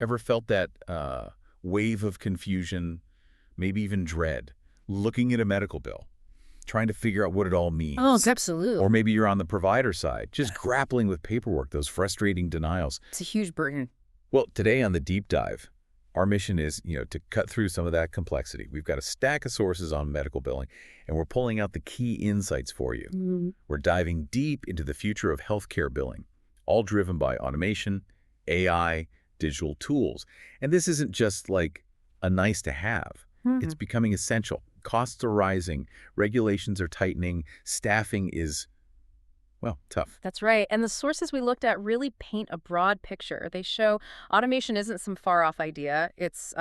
Ever felt that wave of confusion, maybe even dread, looking at a medical bill, trying to figure out what it all Oh, means? absolutely. Or maybe you're on the provider side, just grappling with paperwork, those frustrating denials. It's a huge burden. Well, today on the deep dive, our mission is, to cut through some of that complexity. We've got a stack of sources on medical billing, and we're pulling out the key insights for you. We're diving deep into the future of healthcare billing, all driven by automation, AI, digital tools. And this isn't just like a nice to have. It's becoming essential. Costs are rising, regulations are tightening, staffing is, well, tough. That's right. And the sources we looked at really paint a broad picture. They show automation isn't some far-off idea. It's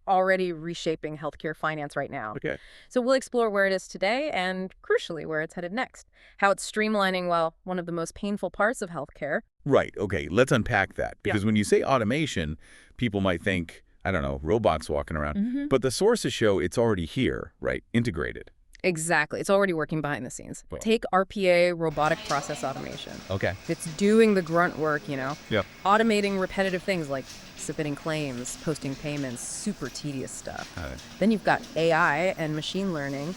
already reshaping healthcare finance right now. Okay. So we'll explore where it is today and, crucially, where it's headed next. How it's streamlining, well, one of the most painful parts of healthcare. Right. Okay. Let's unpack that. Because when you say automation, people might think, I don't know, robots walking around. But the sources show it's already here, right? Integrated. Exactly. It's already working behind the scenes. Well. Take RPA, Robotic Process Automation. Okay. It's doing the grunt work, Yep. Automating repetitive things like submitting claims, posting payments, super tedious stuff. Then you've got AI and machine learning.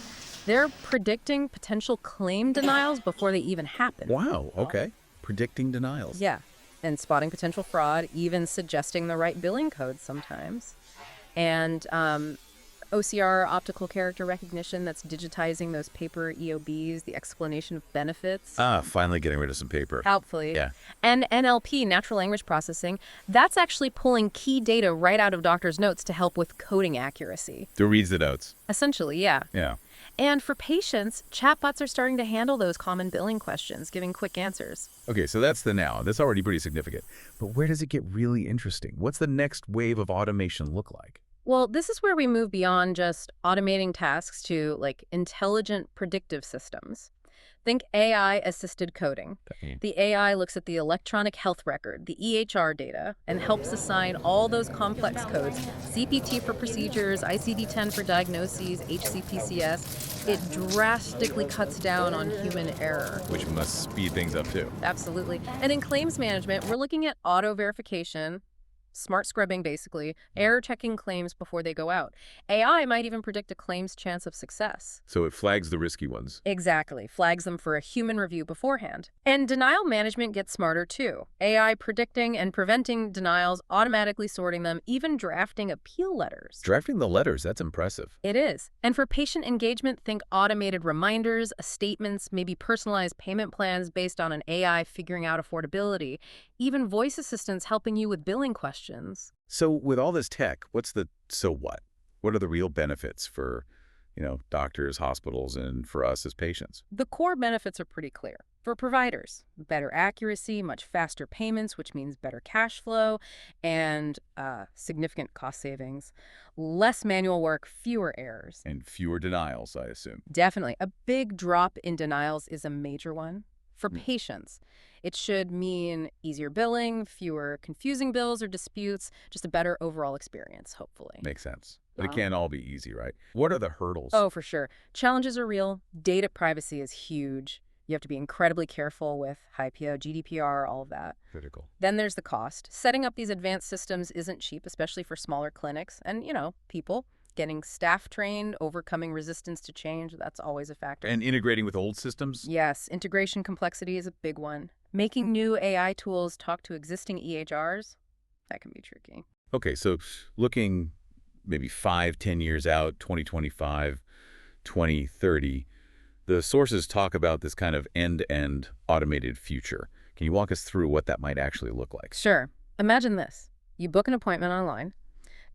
They're predicting potential claim denials before they even happen. Wow. Okay. Predicting denials. Yeah. And spotting potential fraud, even suggesting the right billing code sometimes. And OCR, Optical Character Recognition, that's digitizing those paper EOBs, the explanation of benefits. Finally getting rid of some paper. Helpfully. Yeah. And NLP, natural language processing, that's actually pulling key data right out of doctors' notes to help with coding accuracy. To read the notes. Essentially, yeah. Yeah. And for patients, chatbots are starting to handle those common billing questions, giving quick answers. Okay, so that's the now. That's already pretty significant. But where does it get really interesting? What's the next wave of automation look like? Well, this is where we move beyond just automating tasks to, like, intelligent predictive systems. Think AI-assisted coding. The AI looks at the electronic health record, the EHR data, and helps assign all those complex codes, CPT for procedures, ICD-10 for diagnoses, HCPCS. It drastically cuts down on human error. Which must speed things up too. Absolutely. And in claims management, we're looking at auto-verification, smart scrubbing, basically, error-checking claims before they go out. AI might even predict a claim's chance of success. So it flags the risky ones. Exactly. Flags them for a human review beforehand. And denial management gets smarter, too. AI predicting and preventing denials, automatically sorting them, even drafting appeal letters. Drafting the letters, that's impressive. It is. And for patient engagement, think automated reminders, statements, maybe personalized payment plans based on an AI figuring out affordability, even voice assistants helping you with billing questions. So with all this tech, what's the so what? What are the real benefits for, doctors, hospitals, and for us as patients? The core benefits are pretty clear. For providers, better accuracy, much faster payments, which means better cash flow, and significant cost savings. Less manual work, fewer errors. And fewer denials, I assume. Definitely. A big drop in denials is a major one. For patients, it should mean easier billing, fewer confusing bills or disputes, just a better overall experience, hopefully. Makes sense. But it can't all be easy, right? What are the hurdles? Oh, for sure. Challenges are real. Data privacy is huge. You have to be incredibly careful with HIPAA, GDPR, all of that. Critical. Then there's the cost. Setting up these advanced systems isn't cheap, especially for smaller clinics and, people. Getting staff trained, overcoming resistance to change, that's always a factor. And integrating with old systems? Yes, integration complexity is a big one. Making new AI tools talk to existing EHRs, that can be tricky. Okay, so looking maybe 5-10 years out, 2025, 2030, the sources talk about this kind of end-to-end automated future. Can you walk us through what that might actually look like? Sure. Imagine this. You book an appointment online.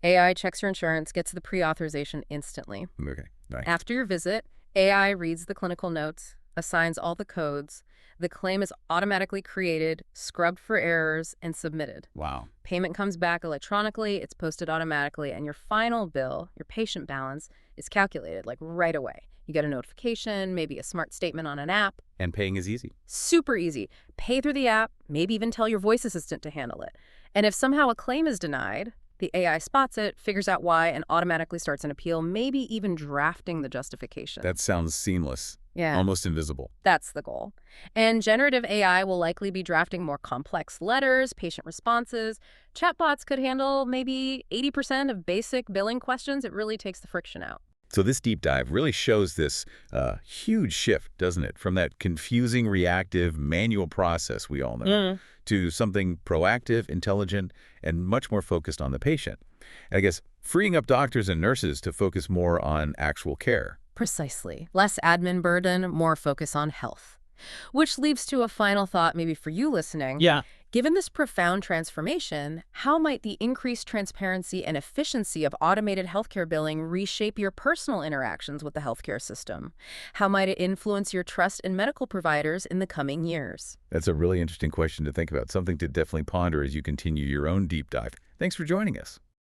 AI checks your insurance, gets the pre-authorization instantly. Okay, right. After your visit, AI reads the clinical notes, assigns all the codes. The claim is automatically created, scrubbed for errors, and submitted. Wow. Payment comes back electronically, it's posted automatically, and your final bill, your patient balance, is calculated like right away. You get a notification, maybe a smart statement on an app. And paying is easy. Super easy. Pay through the app, maybe even tell your voice assistant to handle it. And if somehow a claim is denied, The AI spots it, figures out why, and automatically starts an appeal, maybe even drafting the justification. That sounds seamless. Yeah. Almost invisible. That's the goal. And generative AI will likely be drafting more complex letters, patient responses. Chatbots could handle maybe 80% of basic billing questions. It really takes the friction out. So this deep dive really shows this huge shift, doesn't it? From that confusing, reactive, manual process we all know to something proactive, intelligent, and much more focused on the patient. And I guess freeing up doctors and nurses to focus more on actual care. Precisely. Less admin burden, more focus on health. Which leads to a final thought maybe for you listening. Yeah. Given this profound transformation, how might the increased transparency and efficiency of automated healthcare billing reshape your personal interactions with the healthcare system? How might it influence your trust in medical providers in the coming years? That's a really interesting question to think about, something to definitely ponder as you continue your own deep dive. Thanks for joining us.